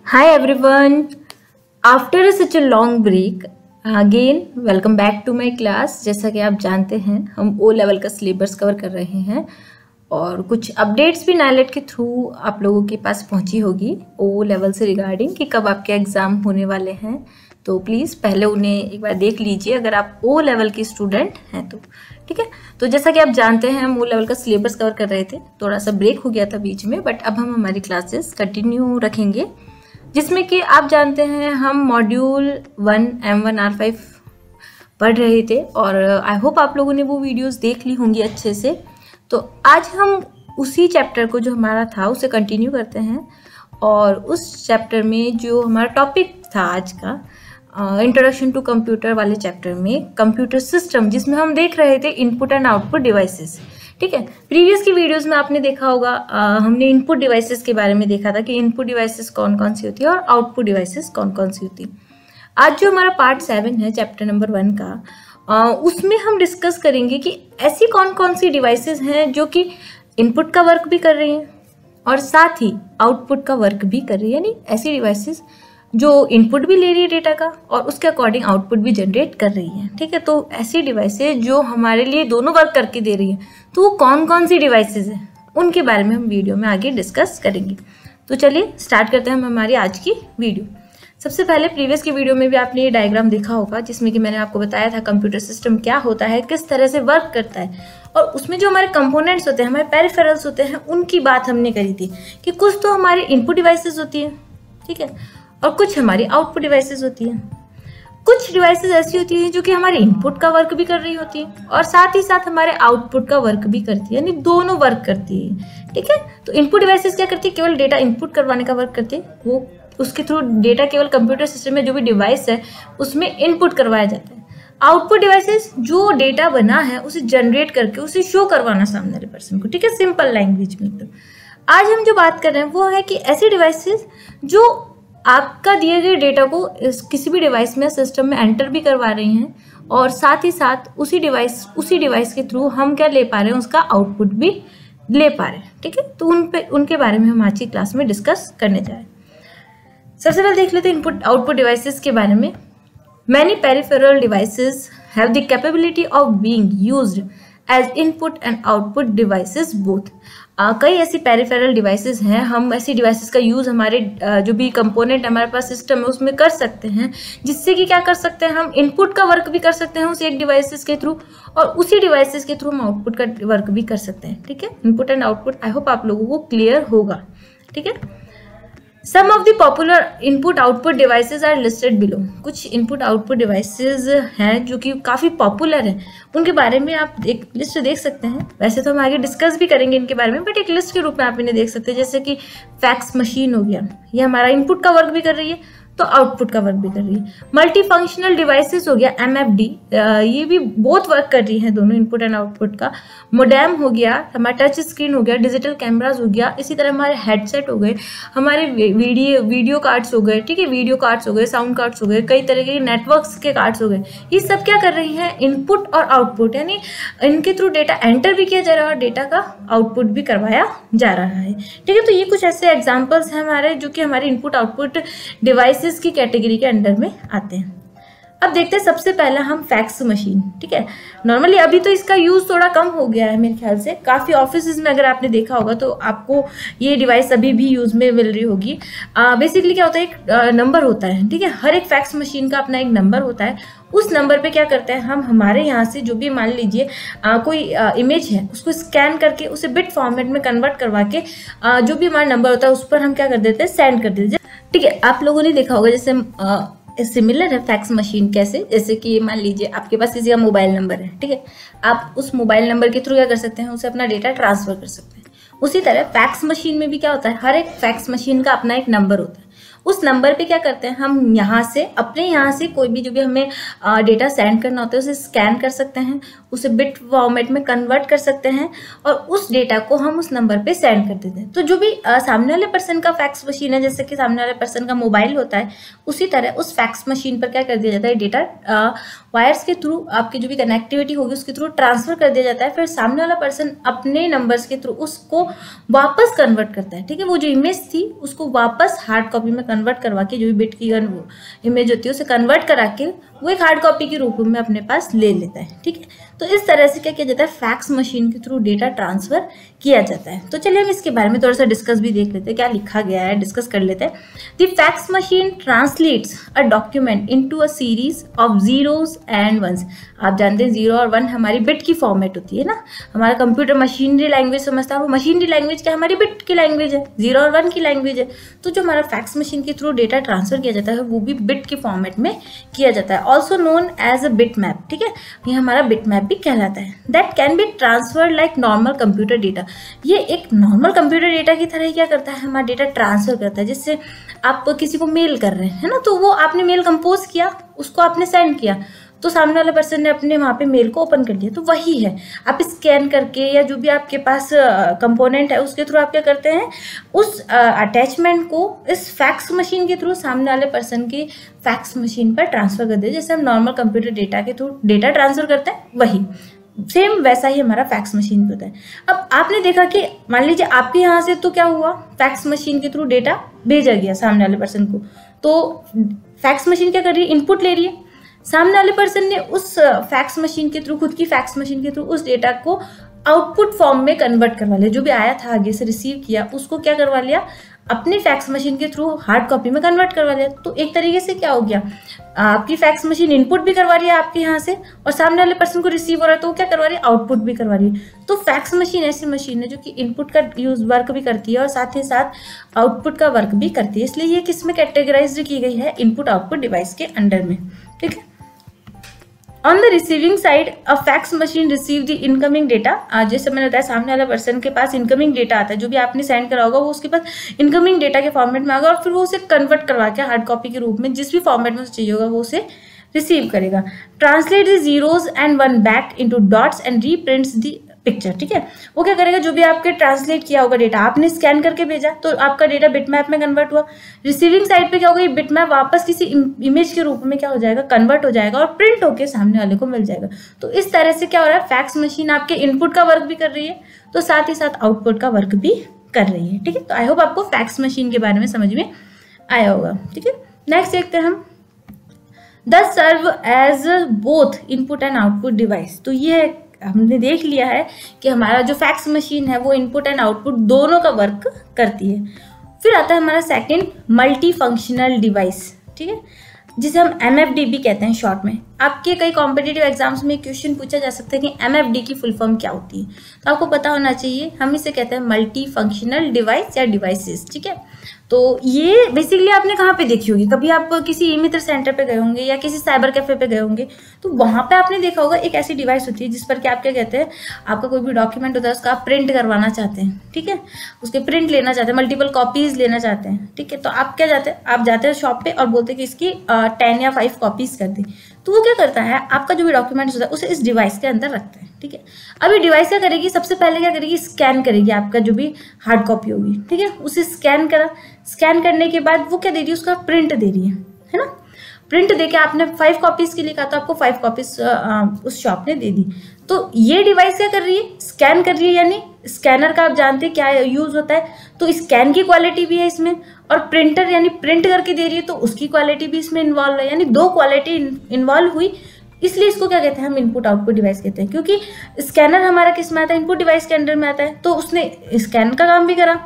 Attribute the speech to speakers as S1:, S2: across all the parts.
S1: Hi everyone. After such a long break, again welcome back to my class. जैसा कि आप जानते हैं हम ओ लेवल का सिलेबस कवर कर रहे हैं और कुछ अपडेट्स भी नाइलेट के थ्रू आप लोगों के पास पहुंची होगी ओ लेवल से रिगार्डिंग कि कब आपके एग्ज़ाम होने वाले हैं। तो प्लीज़ पहले उन्हें एक बार देख लीजिए अगर आप ओ लेवल के स्टूडेंट हैं तो ठीक है। तो जैसा कि आप जानते हैं हम ओ लेवल का सिलेबस कवर कर रहे थे, थोड़ा सा ब्रेक हो गया था बीच में, बट अब हम हमारी क्लासेस कंटिन्यू रखेंगे जिसमें कि आप जानते हैं हम मॉड्यूल 1 M1R5 पढ़ रहे थे और आई होप आप लोगों ने वो वीडियोस देख ली होंगी अच्छे से। तो आज हम उसी चैप्टर को जो हमारा था उसे कंटिन्यू करते हैं और उस चैप्टर में जो हमारा टॉपिक था आज का इंट्रोडक्शन टू कंप्यूटर वाले चैप्टर में कंप्यूटर सिस्टम, जिसमें हम देख रहे थे इनपुट एंड आउटपुट डिवाइसेस। ठीक है, प्रीवियस की वीडियोस में आपने देखा होगा हमने इनपुट डिवाइसेस के बारे में देखा था कि इनपुट डिवाइसेस कौन कौन सी होती है और आउटपुट डिवाइसेस कौन कौन सी होती है। आज जो हमारा पार्ट 7 है चैप्टर नंबर 1 का, उसमें हम डिस्कस करेंगे कि ऐसी कौन कौन सी डिवाइसेस हैं जो कि इनपुट का वर्क भी कर रही हैं और साथ ही आउटपुट का वर्क भी कर रही है, यानी ऐसी डिवाइसेस जो इनपुट भी ले रही है डेटा का और उसके अकॉर्डिंग आउटपुट भी जनरेट कर रही है। ठीक है, तो ऐसी डिवाइसेस जो हमारे लिए दोनों वर्क करके दे रही है, तो वो कौन कौन सी डिवाइसेस हैं उनके बारे में हम वीडियो में आगे डिस्कस करेंगे। तो चलिए स्टार्ट करते हैं हम हमारी आज की वीडियो। सबसे पहले प्रीवियस की वीडियो में भी आपने ये डायग्राम देखा होगा जिसमें कि मैंने आपको बताया था कंप्यूटर सिस्टम क्या होता है, किस तरह से वर्क करता है और उसमें जो हमारे कंपोनेंट्स होते हैं, हमारे पेरिफेरल्स होते हैं, उनकी बात हमने करी थी कि कुछ तो हमारी इनपुट डिवाइसेस होती है, ठीक है, और कुछ हमारी आउटपुट डिवाइसेस होती हैं। कुछ डिवाइसेस ऐसी होती हैं जो कि हमारे इनपुट का वर्क भी कर रही होती है और साथ ही साथ हमारे आउटपुट का वर्क भी करती है, यानी दोनों वर्क करती है। ठीक है, तो इनपुट डिवाइसेस क्या करती है, केवल डेटा इनपुट करवाने का वर्क करती है, वो उसके थ्रू डेटा केवल कंप्यूटर सिस्टम में जो भी डिवाइस है उसमें इनपुट करवाया जाता है। आउटपुट डिवाइसेस जो डेटा बना है उसे जनरेट करके उसे शो करवाना सामने वाले पर्सन को। ठीक है, सिंपल लैंग्वेज में। तो आज हम जो बात कर रहे हैं वो है कि ऐसी डिवाइसेस जो आपका दिए गए डेटा को किसी भी डिवाइस में सिस्टम में एंटर भी करवा रही हैं और साथ ही साथ उसी डिवाइस के थ्रू हम क्या ले पा रहे हैं, उसका आउटपुट भी ले पा रहे हैं। ठीक है, तो उनके बारे में हम आज की क्लास में डिस्कस करने जा रहे हैं। सबसे पहले देख लेते हैं इनपुट आउटपुट डिवाइसेस के बारे में। Many peripheral devices have the capability of being used as input and output devices both. कई ऐसी पेरिफेरल डिवाइसेस हैं, हम ऐसी डिवाइसेस का यूज़ हमारे जो भी कंपोनेंट हमारे पास सिस्टम है उसमें कर सकते हैं, जिससे कि क्या कर सकते हैं, हम इनपुट का वर्क भी कर सकते हैं उस एक डिवाइसेस के थ्रू और उसी डिवाइसेस के थ्रू हम आउटपुट का वर्क भी कर सकते हैं। ठीक है, input and output I hope आप लोगों को क्लियर होगा। ठीक है, some of the popular input output devices are listed below. कुछ इनपुट आउटपुट डिवाइसेस हैं जो कि काफ़ी पॉपुलर हैं, उनके बारे में आप एक लिस्ट देख सकते हैं। वैसे तो हम आगे डिस्कस भी करेंगे इनके बारे में, बट एक लिस्ट के रूप में आप इन्हें देख सकते हैं। जैसे कि फैक्स मशीन हो गया, ये हमारा इनपुट का वर्क भी कर रही है तो आउटपुट का वर्क भी कर रही है। मल्टी फंक्शनल डिवाइसेस हो गया MFD, ये भी बहुत वर्क कर रही है दोनों इनपुट एंड आउटपुट का। मोडेम हो गया, हमारा टच स्क्रीन हो गया, डिजिटल कैमराज हो गया, इसी तरह हमारे हेडसेट हो गए, हमारे वीडियो कार्ड्स हो गए, ठीक है, वीडियो कार्ड्स हो गए, साउंड कार्ड्स हो गए, कई तरह के नेटवर्क्स के कार्ड्स हो गए। ये सब क्या कर रही हैं, इनपुट और आउटपुट, यानी इनके थ्रू डेटा एंटर भी किया जा रहा है और डेटा का आउटपुट भी करवाया जा रहा है। ठीक है, तो ये कुछ ऐसे एग्जाम्पल्स हैं हमारे जो कि हमारे इनपुट आउटपुट डिवाइसेस की कैटेगरी के अंडर में आते हैं। अब देखते हैं सबसे पहला हम फैक्स मशीन। ठीक है, नॉर्मली अभी तो इसका यूज थोड़ा कम हो गया है मेरे ख्याल से, काफी ऑफिस में अगर आपने देखा होगा तो आपको ये डिवाइस अभी भी यूज में मिल रही होगी। बेसिकली क्या होता है, एक नंबर होता है। ठीक है, हर एक फैक्स मशीन का अपना एक नंबर होता है। उस नंबर पे क्या करते हैं हम, हमारे यहाँ से जो भी मान लीजिए कोई इमेज है उसको स्कैन करके उसे बिट फॉर्मेट में कन्वर्ट करवा के जो भी हमारा नंबर होता है उस पर हम क्या कर देते हैं, सेंड कर देते हैं। ठीक है, आप लोगों ने देखा होगा जैसे सिमिलर है फैक्स मशीन कैसे, जैसे कि मान लीजिए आपके पास किसी का मोबाइल नंबर है, ठीक है, आप उस मोबाइल नंबर के थ्रू क्या कर सकते हैं, उसे अपना डेटा ट्रांसफर कर सकते हैं। उसी तरह फैक्स मशीन में भी क्या होता है, हर एक फैक्स मशीन का अपना एक नंबर होता है। उस नंबर पे क्या करते हैं हम, यहाँ से अपने यहाँ से कोई भी जो भी हमें डेटा सेंड करना होता है उसे स्कैन कर सकते हैं, उसे बिट फॉर्मेट में कन्वर्ट कर सकते हैं और उस डेटा को हम उस नंबर पे सेंड कर देते हैं। तो जो भी सामने वाले पर्सन का फैक्स मशीन है, जैसे कि सामने वाले पर्सन का मोबाइल होता है, उसी तरह उस फैक्स मशीन पर क्या कर दिया जाता है, डेटा वायर्स के थ्रू आपकी जो भी कनेक्टिविटी होगी उसके थ्रू ट्रांसफर कर दिया जाता है। फिर सामने वाला पर्सन अपने नंबर्स के थ्रू उसको वापस कन्वर्ट करता है। ठीक है, वो जो इमेज थी उसको वापस हार्ड कॉपी में कन्वर्ट करवा के, जो भी बिट की इमेज होती है उसे कन्वर्ट करा के वो एक हार्ड कॉपी के रूप में अपने पास ले लेता है। ठीक है, तो इस तरह से क्या किया जाता है, फैक्स मशीन के थ्रू डेटा ट्रांसफर किया जाता है। तो चलिए हम इसके बारे में थोड़ा सा डिस्कस भी देख लेते हैं, क्या लिखा गया है डिस्कस कर लेते हैं। The fax machine translates a document into a series of zeros and ones. आप जानते हैं 0 और 1 हमारी बिट की फॉर्मेट होती है ना, हमारा कंप्यूटर मशीनरी लैंग्वेज समझता है, वो मशीनरी लैंग्वेज क्या हमारी बिट की लैंग्वेज है, 0 और 1 की लैंग्वेज है। तो जो हमारा फैक्स मशीन के थ्रू डेटा ट्रांसफर किया जाता है वो भी बिट के फॉर्मेट में किया जाता है, also known as a bit map. ठीक है, ये हमारा बिट मैप भी कहलाता है। That can be transferred like normal computer data. ये एक नॉर्मल कंप्यूटर डेटा की तरह ही क्या करता है, हमारा डेटा ट्रांसफर करता है। जिससे आप किसी को मेल कर रहे हैं ना, तो वो आपने मेल कंपोज किया, उसको आपने सेंड किया, तो सामने वाले पर्सन ने अपने वहाँ पे मेल को ओपन कर लिया, तो वही है। आप स्कैन करके या जो भी आपके पास कंपोनेंट है उसके थ्रू आप क्या करते हैं, उस अटैचमेंट को इस फैक्स मशीन के थ्रू सामने वाले पर्सन की फैक्स मशीन पर ट्रांसफर कर देते, जैसे हम नॉर्मल कंप्यूटर डेटा के थ्रू डेटा ट्रांसफर करते हैं, वही सेम वैसा ही हमारा फैक्स मशीन पे होता है। अब आपने देखा कि मान लीजिए आपके यहाँ से तो क्या हुआ, फैक्स मशीन के थ्रू डेटा भेजा गया सामने वाले पर्सन को, तो फैक्स मशीन क्या कर रही है, इनपुट ले रही है। सामने वाले पर्सन ने उस फैक्स मशीन के थ्रू, खुद की फैक्स मशीन के थ्रू उस डेटा को आउटपुट फॉर्म में कन्वर्ट करवा लिया, जो भी आया था आगे से रिसीव किया उसको क्या करवा लिया, अपने फैक्स मशीन के थ्रू हार्ड कॉपी में कन्वर्ट करवा लिया। तो एक तरीके से क्या हो गया, आपकी फैक्स मशीन इनपुट भी करवा रही है आपके यहाँ से, और सामने वाले पर्सन को रिसीव हो रहा है तो वो क्या करवा रही है, आउटपुट भी करवा रही है। तो फैक्स मशीन ऐसी मशीन है जो कि इनपुट का यूज वर्क भी करती है और साथ ही साथ आउटपुट का वर्क भी करती है, इसलिए ये किस में कैटेगराइज की गई है, इनपुट आउटपुट डिवाइस के अंडर में। ठीक है, on the receiving side a fax machine receive the incoming data. जैसे मैंने बताया सामने वाला पर्सन के पास इनकमिंग डेटा आता है, जो भी आपने सेंड करा होगा वो उसके पास इनकमिंग डेटा के फॉर्मेट में आएगा, और फिर वो उसे कन्वर्ट करवा के हार्ड कॉपी के रूप में जिस भी फॉर्मेट में उसे चाहिए होगा वो उसे रिसीव करेगा। Translate the zeros and one back into dots and reprints the picture. ठीक है, वो क्या करेगा, जो भी आपके ट्रांसलेट किया होगा डेटा, आपने स्कैन करके भेजा तो आपका डेटा बिटमैप में कन्वर्ट हुआ, रिसीविंग साइड पे क्या होगा, ये बिटमैप वापस किसी इमेज के रूप में क्या हो जाएगा, कन्वर्ट हो जाएगा और प्रिंट होके सामने वाले को मिल जाएगा। तो इस तरह से क्या हो रहा है, फैक्स मशीन आपके इनपुट का वर्क भी कर रही है तो साथ ही साथ आउटपुट का वर्क भी कर रही है। ठीक है, तो आई होप आपको फैक्स मशीन के बारे में समझ में आया होगा। ठीक है, नेक्स्ट देखते हैं हम, these serve as both input and output device. तो ये हमने देख लिया है कि हमारा जो फैक्स मशीन है वो इनपुट एंड आउटपुट दोनों का वर्क करती है। फिर आता है हमारा सेकंड, मल्टी फंक्शनल डिवाइस। ठीक है, जिसे हम MFD कहते हैं शॉर्ट में। आपके कई कॉम्पिटिटिव एग्जाम्स में क्वेश्चन पूछा जा सकता है कि MFD की फुल फॉर्म क्या होती है, तो आपको पता होना चाहिए, हम इसे कहते हैं मल्टी फंक्शनल डिवाइस या डिवाइसेस। ठीक है, तो ये बेसिकली आपने कहाँ पे देखी होगी, कभी आप किसी ई मित्र सेंटर पे गए होंगे या किसी साइबर कैफे पे गए होंगे, तो वहाँ पे आपने देखा होगा एक ऐसी डिवाइस होती है जिस पर कि आप क्या कहते हैं, आपका कोई भी डॉक्यूमेंट होता है उसका आप प्रिंट करवाना चाहते हैं। ठीक है, उसके प्रिंट लेना चाहते हैं, मल्टीपल कॉपीज लेना चाहते हैं। ठीक है, तो आप क्या जाते हैं, आप जाते हैं शॉप पे और बोलते हैं कि इसकी 10 या 5 कॉपीज कर दी, तो वो क्या करता है, आपका जो भी डॉक्यूमेंट्स होता है उसे इस डिवाइस के अंदर रखता है। ठीक है, अभी डिवाइस क्या करेगी, सबसे पहले क्या करेगी, स्कैन करेगी आपका जो भी हार्ड कॉपी होगी। ठीक है, उसे स्कैन करा, स्कैन करने के बाद वो क्या दे रही है, उसका प्रिंट दे रही है ना। प्रिंट देके आपने 5 कॉपीज के लिए कहा तो आपको 5 कॉपीज उस शॉप ने दे दी। तो ये डिवाइस क्या कर रही है, स्कैन कर रही है, यानी स्कैनर का आप जानते हैं क्या यूज होता है, तो स्कैन की क्वालिटी भी है इसमें, और प्रिंटर यानी प्रिंट करके दे रही है तो उसकी क्वालिटी भी इसमें इन्वॉल्व है, यानी 2 क्वालिटी इन्वॉल्व हुई। इसलिए इसको क्या कहते हैं, हम इनपुट आउटपुट डिवाइस कहते हैं, क्योंकि स्कैनर हमारा किस में आता है, इनपुट डिवाइस के अंडर में आता है, तो उसने स्कैन का काम भी करा।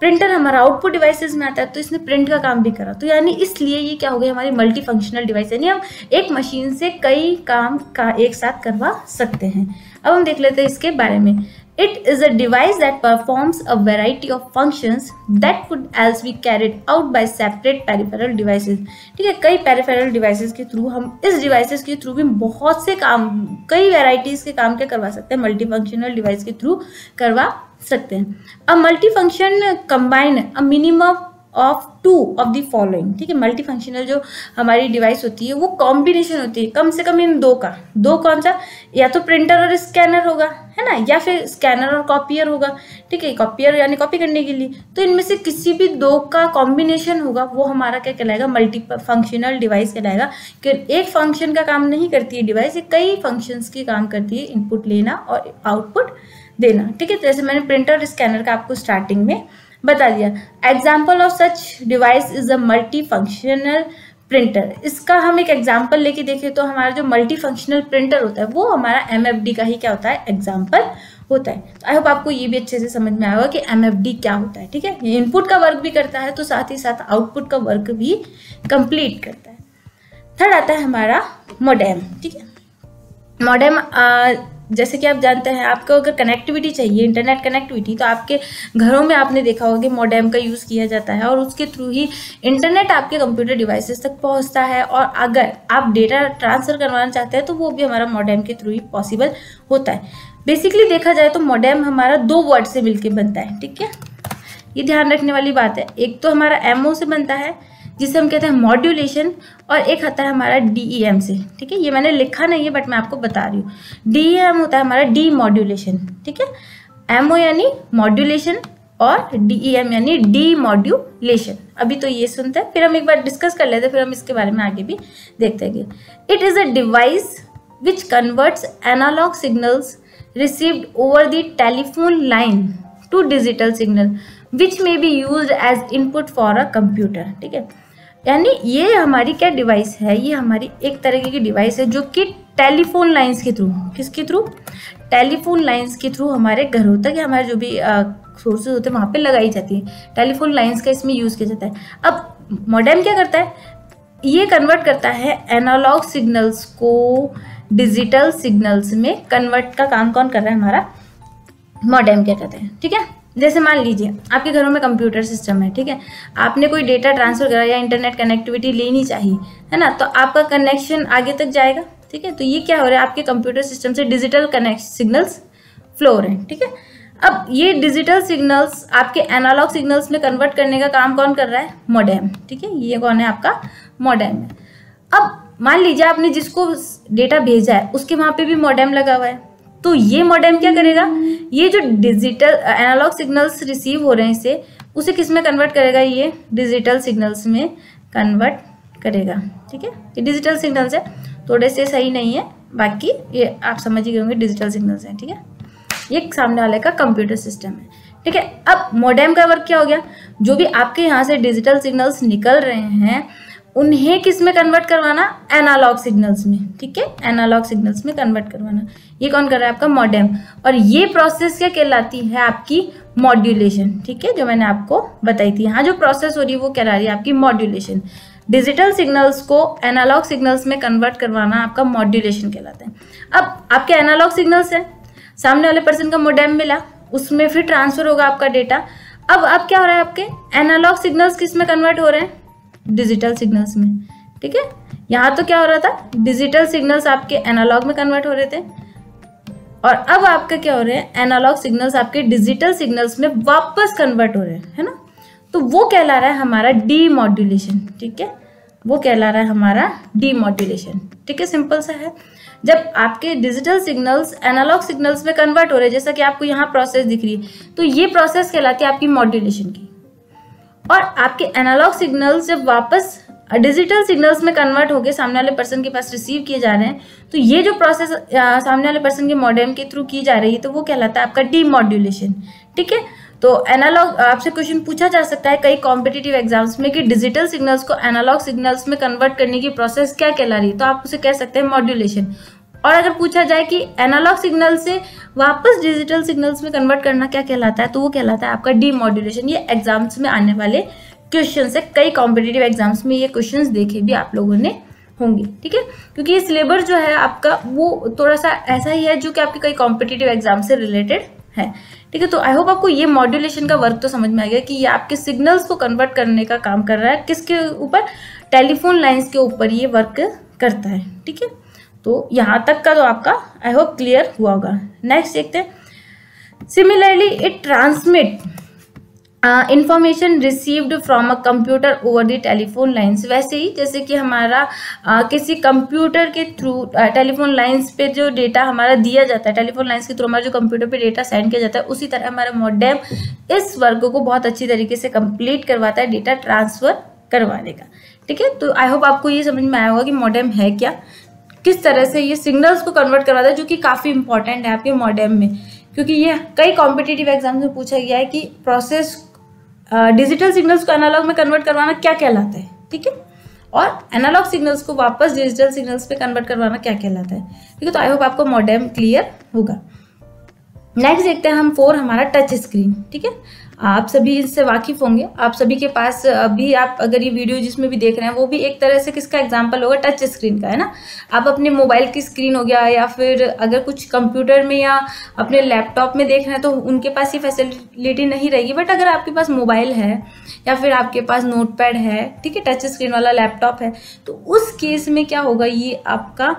S1: प्रिंटर हमारा आउटपुट डिवाइसेस में आता है तो इसने प्रिंट का काम भी करा। तो यानी इसलिए ये क्या हो गई, हमारी मल्टी फंक्शनल डिवाइस, यानी हम एक मशीन से कई काम का एक साथ करवा सकते हैं। अब हम देख लेते हैं इसके बारे में। It is a device that performs a variety of functions that could else be carried out by separate peripheral devices। ठीक है, कई peripheral devices के थ्रू हम इस devices के थ्रू भी बहुत से काम, कई varieties के काम क्या करवा सकते हैं, मल्टी फंक्शनल डिवाइस के थ्रू करवा सकते हैं। A multi function combine a minimum of 2 of the following. ठीक है, मल्टी फंक्शनल जो हमारी डिवाइस होती है वो कॉम्बिनेशन होती है कम से कम इन 2 का। 2 कौन सा, या तो प्रिंटर और स्कैनर होगा, है ना, या फिर स्कैनर और कॉपियर होगा। ठीक है, कॉपियर यानी कॉपी करने के लिए, तो इनमें से किसी भी 2 का कॉम्बिनेशन होगा वो हमारा क्या कहलाएगा, मल्टी फंक्शनल डिवाइस कहलाएगा। कि एक फंक्शन का काम नहीं करती है डिवाइस, ये कई फंक्शंस के काम करती है, इनपुट लेना और आउटपुट देना। ठीक है, जैसे मैंने प्रिंटर और स्कैनर का आपको स्टार्टिंग में बता दिया। Example of such device is a multi functional printer. इसका हम एक एग्जाम्पल लेके देखें तो हमारा जो मल्टी फंक्शनल प्रिंटर होता है वो हमारा MFD का ही क्या होता है, एग्जाम्पल होता है। तो आई होप आपको ये भी अच्छे से समझ में आएगा कि MFD क्या होता है। ठीक है, ये इनपुट का वर्क भी करता है तो साथ ही साथ आउटपुट का वर्क भी कंप्लीट करता है। थर्ड आता है हमारा मॉडेम। ठीक है, मॉडेम जैसे कि आप जानते हैं, आपको अगर कनेक्टिविटी चाहिए, इंटरनेट कनेक्टिविटी, तो आपके घरों में आपने देखा होगा कि मॉडेम का यूज़ किया जाता है और उसके थ्रू ही इंटरनेट आपके कंप्यूटर डिवाइसेस तक पहुंचता है। और अगर आप डेटा ट्रांसफ़र करवाना चाहते हैं तो वो भी हमारा मॉडेम के थ्रू ही पॉसिबल होता है। बेसिकली देखा जाए तो मॉडेम हमारा 2 वर्ड से मिलकर बनता है। ठीक है, ये ध्यान रखने वाली बात है। एक तो हमारा MO से बनता है जिसे हम कहते हैं मॉड्यूलेशन, और एक आता है हमारा DEM से। ठीक है, ये मैंने लिखा नहीं है बट मैं आपको बता रही हूँ। DEM होता है हमारा डी मॉड्यूलेशन। ठीक है, MO यानी मॉड्यूलेशन और DEM यानी डी मॉड्यूलेशन। अभी तो ये सुनते हैं, फिर हम एक बार डिस्कस कर लेते हैं, फिर हम इसके बारे में आगे भी देखते हैं। It is a device which converts analogue signals received over the telephone line to digital signal which may be used as input for a computer. ठीक है, यानी ये हमारी क्या डिवाइस है, ये हमारी एक तरीके की डिवाइस है जो कि टेलीफोन लाइंस के थ्रू, किसके थ्रू, टेलीफोन लाइंस के थ्रू हमारे घरों तक या हमारे जो भी सोर्सेज होते हैं वहाँ पे लगाई जाती है। टेलीफोन लाइंस का इसमें यूज़ किया जाता है। अब मॉडेम क्या करता है, ये कन्वर्ट करता है एनालॉग सिग्नल्स को डिजिटल सिग्नल्स में कन्वर्ट का काम कौन कर रहा है, हमारा मॉडेम क्या कहते हैं। ठीक है, जैसे मान लीजिए आपके घरों में कंप्यूटर सिस्टम है। ठीक है, आपने कोई डेटा ट्रांसफर करा या इंटरनेट कनेक्टिविटी लेनी चाहिए, है ना, तो आपका कनेक्शन आगे तक जाएगा। ठीक है, तो ये क्या हो रहा है, आपके कंप्यूटर सिस्टम से डिजिटल कनेक्ट सिग्नल्स फ्लो हो रहे हैं। ठीक है, अब ये डिजिटल सिग्नल्स आपके एनालॉग सिग्नल्स में कन्वर्ट करने का काम कौन कर रहा है, मॉडेम। ठीक है, ये कौन है, आपका मॉडेम है। अब मान लीजिए आपने जिसको डेटा भेजा है उसके वहाँ पे भी मॉडेम लगा हुआ है, तो ये मॉडेम क्या करेगा, ये जो डिजिटल एनालॉग सिग्नल्स रिसीव हो रहे हैं इसे, उसे किस में कन्वर्ट करेगा, ये डिजिटल सिग्नल्स में कन्वर्ट करेगा। ठीक है, ये डिजिटल सिग्नल्स है, थोड़े से सही नहीं है, बाकी ये आप समझ ही गए होंगे डिजिटल सिग्नल्स हैं। ठीक है, ये सामने वाले का कंप्यूटर सिस्टम है। ठीक है, अब मॉडेम का वर्क क्या हो गया, जो भी आपके यहाँ से डिजिटल सिग्नल्स निकल रहे हैं उन्हें किस में कन्वर्ट करवाना, एनालॉग सिग्नल्स में। ठीक है, एनालॉग सिग्नल्स में कन्वर्ट करवाना, ये कौन कर रहा है, आपका मॉडेम। और ये प्रोसेस क्या कहलाती है, आपकी मॉड्यूलेशन। ठीक है, जो मैंने आपको बताई थी, यहाँ जो प्रोसेस हो रही है वो कहला रही है आपकी मॉड्यूलेशन। डिजिटल सिग्नल्स को एनालॉग सिग्नल्स में कन्वर्ट करवाना आपका मॉड्यूलेशन कहलाता है। अब आपके एनालॉग सिग्नल्स है, सामने वाले पर्सन का मॉडेम मिला, उसमें फिर ट्रांसफर होगा आपका डेटा। अब क्या हो रहा है, आपके एनालॉग सिग्नल्स किस में कन्वर्ट हो रहे हैं, डिजिटल सिग्नल्स में। ठीक है, यहाँ तो क्या हो रहा था, डिजिटल सिग्नल्स आपके एनालॉग में कन्वर्ट हो रहे थे, और अब आपके क्या हो रहे हैं, एनालॉग सिग्नल्स आपके डिजिटल सिग्नल्स में वापस कन्वर्ट हो रहे हैं, है ना, तो वो कहला रहा है हमारा डीमॉड्यूलेशन। ठीक है, वो कहला रहा है हमारा डीमॉड्यूलेशन। ठीक है, सिंपल सा है। जब आपके डिजिटल सिग्नल्स एनालॉग सिग्नल्स में कन्वर्ट हो रहे हैं, जैसा कि आपको यहाँ प्रोसेस दिख रही है, तो ये प्रोसेस कहलाती है आपकी मॉड्यूलेशन की। और आपके एनालॉग सिग्नल्स जब वापस डिजिटल सिग्नल्स में कन्वर्ट होकर सामने वाले पर्सन के पास रिसीव किए जा रहे हैं, तो ये जो प्रोसेस सामने वाले पर्सन के मॉडेम के थ्रू की जा रही है, तो वो कहलाता है आपका डीमॉड्यूलेशन। ठीक है, तो एनालॉग आपसे क्वेश्चन पूछा जा सकता है कई कॉम्पिटिटिव एग्जाम्स में कि डिजिटल सिग्नल्स को एनालॉग सिग्नल्स में कन्वर्ट करने की प्रोसेस क्या कहला रही है, तो आप उसे कह सकते हैं मॉड्यूलेशन। और अगर पूछा जाए कि एनालॉग सिग्नल से वापस डिजिटल सिग्नल्स में कन्वर्ट करना क्या कहलाता है, तो वो कहलाता है आपका डीमॉड्यूलेशन। ये एग्जाम्स में आने वाले क्वेश्चन है, कई कॉम्पिटिटिव एग्जाम्स में ये क्वेश्चन देखे भी आप लोगों ने होंगे। ठीक है, क्योंकि ये सिलेबस जो है आपका वो थोड़ा सा ऐसा ही है जो कि आपके कई कॉम्पिटिटिव एग्जाम से रिलेटेड है। ठीक है, तो आई होप आपको ये मॉड्यूलेशन का वर्क तो समझ में आ गया कि ये आपके सिग्नल्स को कन्वर्ट करने का काम कर रहा है, किसके ऊपर, टेलीफोन लाइंस के ऊपर ये वर्क करता है। ठीक है, तो यहाँ तक का तो आपका आई होप क्लियर हुआ होगा। नेक्स्ट देखते हैं, similarly it transmit information received from a computer over the telephone lines. वैसे ही जैसे कि हमारा किसी कंप्यूटर के थ्रू टेलीफोन लाइंस पे जो डेटा हमारा दिया जाता है, टेलीफोन लाइंस के थ्रू हमारा जो कंप्यूटर पे डेटा सेंड किया जाता है, उसी तरह हमारा मॉडेम इस वर्क को बहुत अच्छी तरीके से कंप्लीट करवाता है डेटा ट्रांसफर करवाने का। ठीक है, तो आई होप आपको ये समझ में आया होगा कि मॉडेम है क्या, किस तरह से ये सिग्नल्स को कन्वर्ट करवाता है, जो कि काफ़ी इंपॉर्टेंट है आपके मॉडेम में, क्योंकि ये कई कॉम्पिटिटिव एग्जाम्स में पूछा गया है कि प्रोसेस डिजिटल सिग्नल्स को एनालॉग में कन्वर्ट करवाना क्या कहलाता है, ठीक है, और एनालॉग सिग्नल्स को वापस डिजिटल सिग्नल्स पे कन्वर्ट करवाना क्या कहलाता है, ठीक है। तो आई होप आपको मॉडेम क्लियर होगा। नेक्स्ट देखते हैं हम 4 हमारा टच स्क्रीन, ठीक है। आप सभी इससे वाकिफ होंगे, आप सभी के पास अभी आप अगर ये वीडियो जिसमें भी देख रहे हैं वो भी एक तरह से किसका एग्जांपल होगा, टच स्क्रीन का, है ना। आप अपने मोबाइल की स्क्रीन हो गया, या फिर अगर कुछ कंप्यूटर में या अपने लैपटॉप में देख रहे हैं तो उनके पास ये फैसिलिटी नहीं रहेगी, बट अगर आपके पास मोबाइल है या फिर आपके पास नोटपैड है, ठीक है, टच स्क्रीन वाला लैपटॉप है, तो उस केस में क्या होगा, ये आपका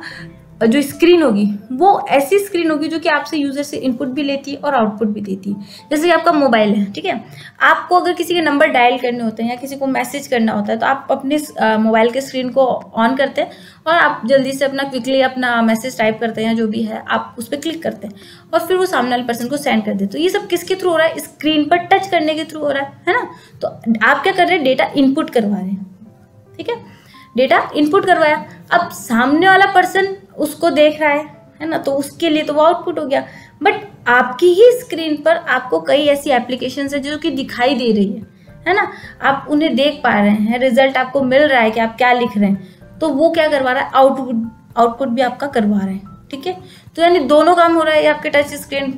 S1: जो स्क्रीन होगी वो ऐसी स्क्रीन होगी जो कि आपसे यूजर से इनपुट भी लेती है और आउटपुट भी देती है। जैसे कि आपका मोबाइल है, ठीक है, आपको अगर किसी के नंबर डायल करने होते हैं या किसी को मैसेज करना होता है तो आप अपने मोबाइल के स्क्रीन को ऑन करते हैं और आप जल्दी से अपना क्विकली अपना मैसेज टाइप करते हैं, जो भी है आप उस पर क्लिक करते हैं और फिर वो सामने वाले पर्सन को सेंड कर देते हैं। तो ये सब किसके थ्रू हो रहा है, स्क्रीन पर टच करने के थ्रू हो रहा है ना। तो आप क्या कर रहे हैं, डेटा इनपुट करवा रहे हैं, ठीक है, डेटा इनपुट करवाया, अब सामने वाला पर्सन उसको देख रहा है ना, तो उसके लिए तो वो आउटपुट हो गया। बट आपकी ही स्क्रीन पर आपको कई ऐसी एप्लीकेशंस है जो कि दिखाई दे रही है ना, आप उन्हें देख पा रहे हैं, रिजल्ट आपको मिल रहा है कि आप क्या लिख रहे हैं, तो वो क्या करवा रहा है, आउटपुट भी आपका करवा रहे हैं, ठीक है। तो यानी दोनों काम हो रहा है आपके टच स्क्रीन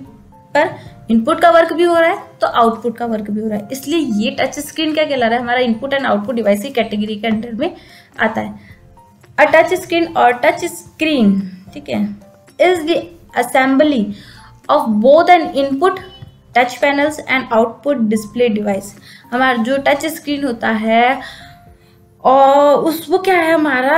S1: पर, इनपुट का वर्क भी हो रहा है तो आउटपुट का वर्क भी हो रहा है। इसलिए ये टच स्क्रीन क्या कहला रहा है, हमारा इनपुट एंड आउटपुट डिवाइस की कैटेगरी के अंडर में आता है। अ टच स्क्रीन और टच स्क्रीन, ठीक है, is the assembly of both N input touch panels and output display device. हमारा जो टच स्क्रीन होता है और वो क्या है, हमारा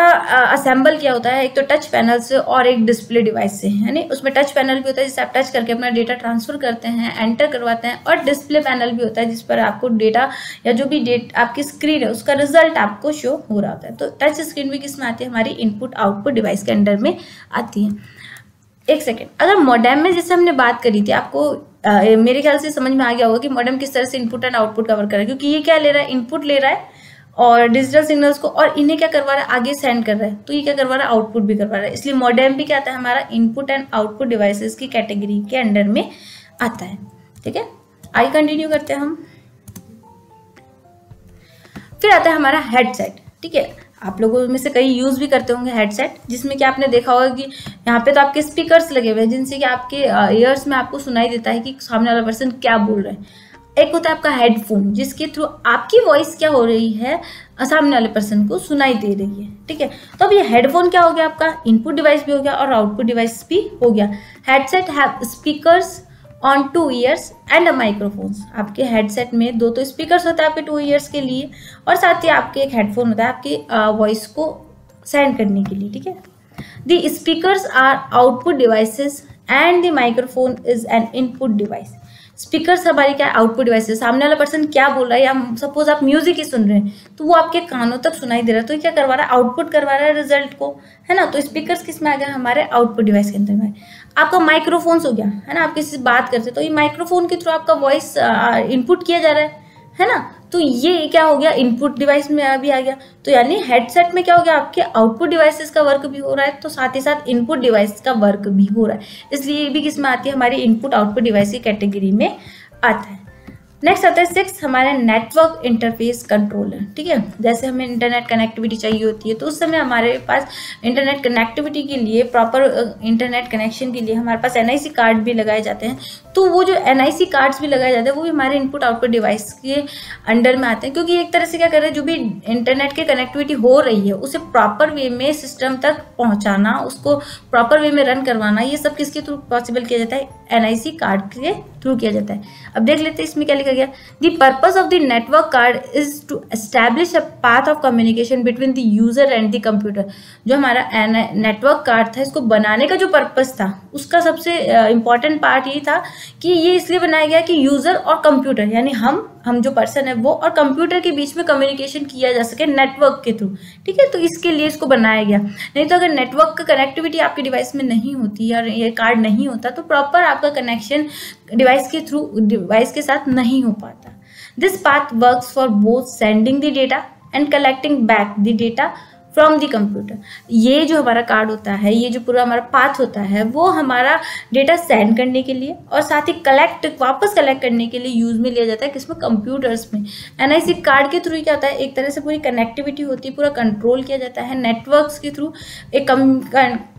S1: असेंबल क्या होता है, एक तो टच पैनल से और एक डिस्प्ले डिवाइस से, यानी उसमें टच पैनल भी होता है जिससे आप टच करके अपना डेटा ट्रांसफर करते हैं, एंटर करवाते हैं, और डिस्प्ले पैनल भी होता है जिस पर आपको डेटा या जो भी आपकी स्क्रीन है उसका रिजल्ट आपको शो हो रहा होता है। तो टच स्क्रीन भी किस में आती है, हमारी इनपुट आउटपुट डिवाइस के अंडर में आती है। एक सेकेंड, अगर मॉडेम में जैसे हमने बात करी थी, आपको मेरे ख्याल से समझ में आ गया होगा कि मॉडेम किस तरह से इनपुट एंड आउटपुट कवर कर रहा है, क्योंकि ये क्या ले रहा है, इनपुट ले रहा है और डिजिटल सिग्नल्स को, और इन्हें क्या करवा रहा है, आगे सेंड कर रहा है, तो ये क्या करवा रहा है, आउटपुट भी करवा रहा है। इसलिए मॉडेम भी क्या आता है, हमारा इनपुट एंड आउटपुट डिवाइसेस की कैटेगरी के अंडर में आता है, ठीक है। आगे कंटिन्यू करते हैं हम। फिर आता है हमारा हेडसेट, ठीक है। आप लोगों में से कई यूज भी करते होंगे हेडसेट, जिसमें कि आपने देखा होगा कि यहाँ पे तो आपके स्पीकर्स लगे हुए हैं जिनसे कि आपके ईयर्स में आपको सुनाई देता है कि सामने वाला पर्सन क्या बोल रहे हैं। एक होता है आपका हेडफोन, जिसके थ्रू आपकी वॉइस क्या हो रही है, सामने वाले पर्सन को सुनाई दे रही है, ठीक है। तो अब ये हेडफोन क्या हो गया, आपका इनपुट डिवाइस भी हो गया और आउटपुट डिवाइस भी हो गया। Headset have speakers on 2 years and a microphones. आपके हेडसेट में 2 तो स्पीकर्स होता है आपके 2 ईयर्स के लिए, और साथ ही आपके एक हेडफोन होता है आपकी वॉइस को सेंड करने के लिए, ठीक है। The speakers are output devices and the microphone is an input device. Speakers हमारी क्या आउटपुट डिवाइस है, सामने वाला पर्सन क्या बोल रहा है, या सपोज आप म्यूजिक ही सुन रहे हैं तो वो आपके कानों तक सुनाई दे रहा है, तो क्या करवा रहा है, आउटपुट करवा रहा है रिजल्ट को, है ना। तो स्पीकर्स किस में आ गया, हमारे आउटपुट डिवाइस के अंदर में। आपका माइक्रोफोन्स हो गया, है ना, आप किसी से बात करते तो ये माइक्रोफोन के थ्रू आपका वॉइस इनपुट किया जा रहा है ना, तो ये क्या हो गया, इनपुट डिवाइस में अभी आ गया। तो यानी हेडसेट में क्या हो गया, आपके आउटपुट डिवाइसेस का वर्क भी हो रहा है, तो साथ ही साथ इनपुट डिवाइस का वर्क भी हो रहा है, इसलिए ये भी किस में आती है, हमारी इनपुट आउटपुट डिवाइस की कैटेगरी में आता है। नेक्स्ट आता है 6 हमारा नेटवर्क इंटरफेस कंट्रोलर, ठीक है। जैसे हमें इंटरनेट कनेक्टिविटी चाहिए होती है तो उस समय हमारे पास इंटरनेट कनेक्टिविटी के लिए, प्रॉपर इंटरनेट कनेक्शन के लिए हमारे पास NIC कार्ड भी लगाए जाते हैं। तो वो जो NIC कार्ड्स भी लगाए जाते हैं वो भी हमारे इनपुट आउटपुट डिवाइस के अंडर में आते हैं, क्योंकि एक तरह से क्या कर रहे हैं, जो भी इंटरनेट की कनेक्टिविटी हो रही है उसे प्रॉपर वे में सिस्टम तक पहुँचाना, उसको प्रॉपर वे में रन करवाना, ये सब किसके थ्रू पॉसिबल किया जाता है, NIC कार्ड के थ्रू किया जाता है। अब देख लेते हैं इसमें क्या लिखा गया, the purpose of the network card is to establish a path of communication between the user and the computer. जो हमारा नेटवर्क कार्ड था, इसको बनाने का जो पर्पस था उसका सबसे इंपॉर्टेंट पार्ट ये था कि ये इसलिए बनाया गया कि यूजर और कंप्यूटर, यानी हम जो पर्सन है वो और कंप्यूटर के बीच में कम्युनिकेशन किया जा सके नेटवर्क के थ्रू, ठीक है। तो इसके लिए इसको बनाया गया। नहीं तो अगर नेटवर्क का कनेक्टिविटी आपके डिवाइस में नहीं होती या ये कार्ड नहीं होता तो प्रॉपर आपका कनेक्शन डिवाइस के थ्रू, डिवाइस के साथ नहीं हो पाता। This path works for both sending the data and collecting back the data from the computer. ये जो हमारा कार्ड होता है, ये जो पूरा हमारा पाथ होता है, वो हमारा डेटा सेंड करने के लिए और साथ ही वापस कलेक्ट करने के लिए यूज में लिया जाता है, किसमें, कंप्यूटर्स में। एनआईसी कार्ड के थ्रू क्या होता है, एक तरह से पूरी कनेक्टिविटी होती है, पूरा कंट्रोल किया जाता है नेटवर्क्स के थ्रू, एक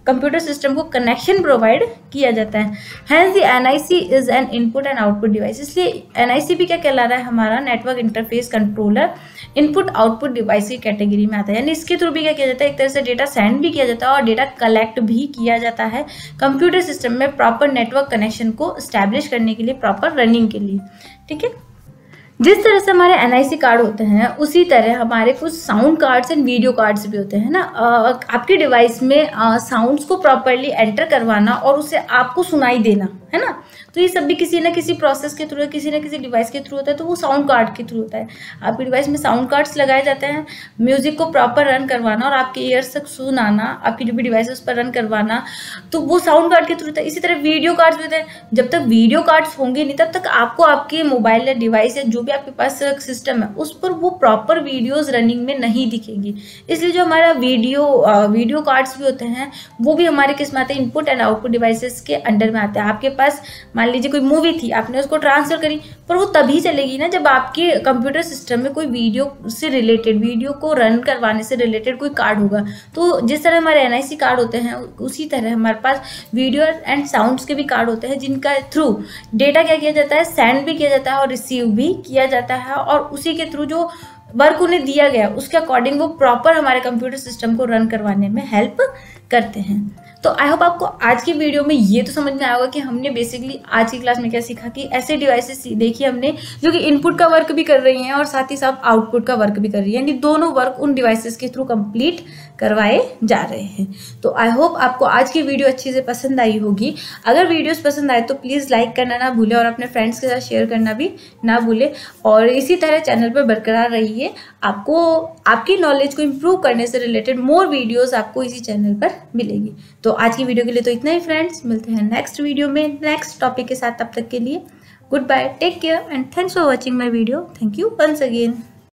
S1: कंप्यूटर सिस्टम को कनेक्शन प्रोवाइड किया जाता है। Hence the NIC is an input and output device. इसलिए एनआईसी भी क्या कहला रहा है, हमारा network interface controller input output device की कैटेगरी में आता है। यानी इसके थ्रू भी क्या किया जाता है, एक तरह से डेटा सेंड भी किया जाता है और डेटा कलेक्ट भी किया जाता है कंप्यूटर सिस्टम में प्रॉपर नेटवर्क कनेक्शन को स्टैब्लिश करने के लिए, प्रॉपर रनिंग के लिए। ठीक है, जिस तरह से हमारे एनआईसी कार्ड होते हैं उसी तरह हमारे कुछ sound cards and video cards भी होते हैं ना। आपके डिवाइस में साउंड्स को प्रॉपरली एंटर करवाना और उसे आपको सुनाई देना, है ना। तो ये सब भी किसी ना किसी प्रोसेस के थ्रू, किसी ना किसी डिवाइस के थ्रू होता है, तो वो साउंड कार्ड के थ्रू होता है। आपके डिवाइस में साउंड कार्ड्स लगाए जाते हैं, म्यूजिक को प्रॉपर रन करवाना और आपके ईयर्स तक सुनाना, आपकी जो भी डिवाइस है उस पर रन करवाना, तो वो साउंड कार्ड के थ्रू होता है। इसी तरह वीडियो कार्ड्स भी होते हैं। जब तक वीडियो कार्ड्स होंगे नहीं तब तक आपको आपके मोबाइल या डिवाइस या जो भी आपके पास सिस्टम है उस पर वो प्रॉपर वीडियोज रनिंग में नहीं दिखेगी। इसलिए जो हमारा वीडियो कार्ड्स भी होते हैं वो भी हमारे किस में आते हैं, इनपुट एंड आउटपुट डिवाइसेस के अंडर में आते हैं। आपके पास मान लीजिए कोई मूवी थी, आपने उसको ट्रांसफर करी, पर वो तभी चलेगी ना जब आपके कंप्यूटर सिस्टम में कोई वीडियो से रिलेटेड, वीडियो को रन करवाने से रिलेटेड कोई कार्ड होगा। तो जिस तरह हमारे एनआईसी कार्ड होते हैं उसी तरह हमारे पास वीडियो एंड साउंड्स के भी कार्ड होते हैं, जिनका थ्रू डेटा क्या किया जाता है, सेंड भी किया जाता है और रिसीव भी किया जाता है, और उसी के थ्रू जो वर्क उन्हें दिया गया उसके अकॉर्डिंग वो प्रॉपर हमारे कंप्यूटर सिस्टम को रन करवाने में हेल्प करते हैं। तो आई होप आपको आज की वीडियो में ये तो समझ में आया होगा कि हमने बेसिकली आज की क्लास में क्या सीखा, कि ऐसे डिवाइसेस देखिए हमने जो कि इनपुट का वर्क भी कर रही हैं और साथ ही साथ आउटपुट का वर्क भी कर रही है, यानी दोनों वर्क उन डिवाइसेस के थ्रू कंप्लीट करवाए जा रहे हैं। तो आई होप आपको आज की वीडियो अच्छे से पसंद आई होगी। अगर वीडियोस पसंद आए तो प्लीज़ लाइक करना ना भूलें और अपने फ्रेंड्स के साथ शेयर करना भी ना भूलें, और इसी तरह चैनल पर बरकरार रहिए। आपको आपकी नॉलेज को इम्प्रूव करने से रिलेटेड मोर वीडियोस आपको इसी चैनल पर मिलेगी। तो आज की वीडियो के लिए तो इतना ही फ्रेंड्स, मिलते हैं नेक्स्ट वीडियो में नेक्स्ट टॉपिक के साथ। तब तक के लिए goodbye, take care and thanks for watching my video. Thank you once again.